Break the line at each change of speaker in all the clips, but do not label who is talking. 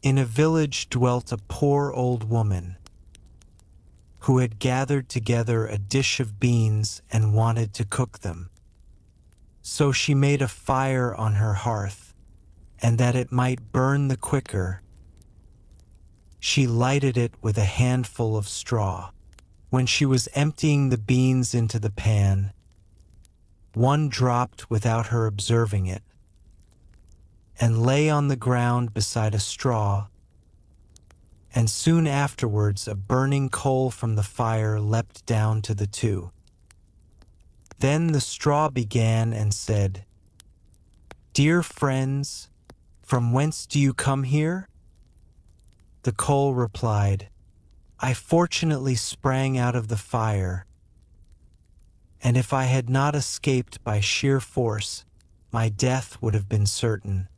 In a village dwelt a poor old woman who had gathered together a dish of beans and wanted to cook them. So she made a fire on her hearth, and that it might burn the quicker, she lighted it with a handful of straw. When she was emptying the beans into the pan, one dropped without her observing it, and lay on the ground beside a straw, and soon afterwards a burning coal from the fire leapt down to the two. Then the straw began and said, "Dear friends, from whence do you come here?" The coal replied, "I fortunately sprang out of the fire, and if I had not escaped by sheer force, my death would have been certain.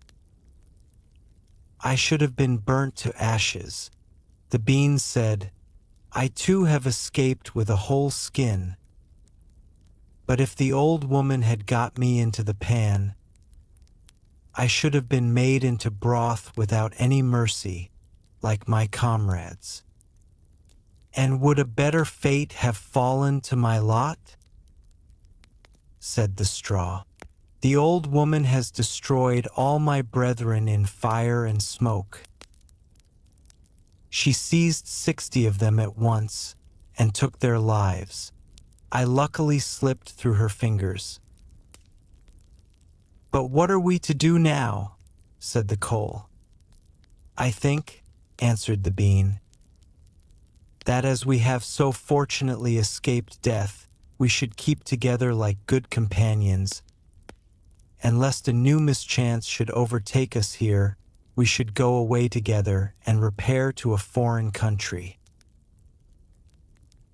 I should have been burnt to ashes." The beans said, "I too have escaped with a whole skin. But if the old woman had got me into the pan, I should have been made into broth without any mercy, like my comrades. And would a better fate have fallen to my lot?" Said the straw, "The old woman has destroyed all my brethren in fire and smoke. She seized 60 of them at once and took their lives. I luckily slipped through her fingers." "But what are we to do now?" said the coal. "I think," answered the bean, "that as we have so fortunately escaped death, we should keep together like good companions, and lest a new mischance should overtake us here, we should go away together and repair to a foreign country."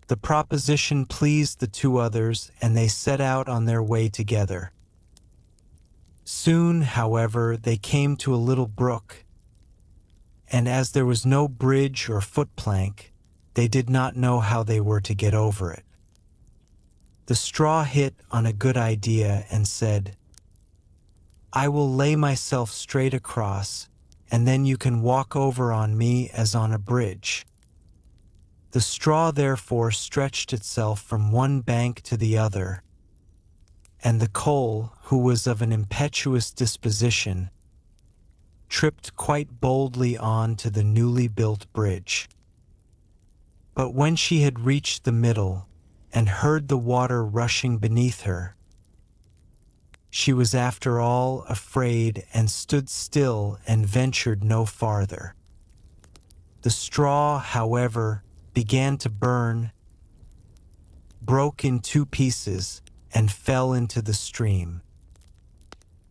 The proposition pleased the two others, and they set out on their way together. Soon, however, they came to a little brook, and as there was no bridge or footplank, they did not know how they were to get over it. The straw hit on a good idea and said, "I will lay myself straight across, and then you can walk over on me as on a bridge." The straw therefore stretched itself from one bank to the other, and the coal, who was of an impetuous disposition, tripped quite boldly on to the newly built bridge. But when she had reached the middle and heard the water rushing beneath her, she was after all afraid and stood still and ventured no farther. The straw, however, began to burn, broke in 2 pieces, and fell into the stream.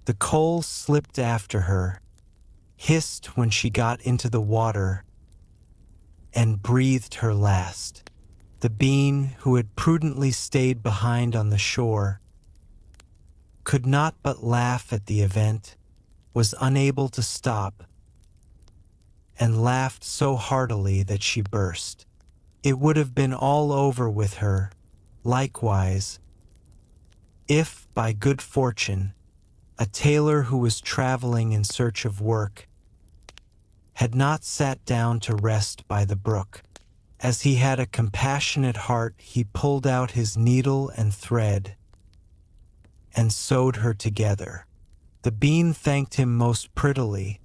The coal slipped after her, hissed when she got into the water, and breathed her last. The bean, who had prudently stayed behind on the shore, could not but laugh at the event, was unable to stop, and laughed so heartily that she burst. It would have been all over with her, likewise, if, by good fortune, a tailor who was traveling in search of work had not sat down to rest by the brook. As he had a compassionate heart, he pulled out his needle and thread and sewed her together. The bean thanked him most prettily,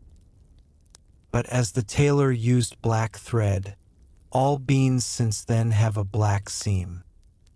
but as the tailor used black thread, all beans since then have a black seam.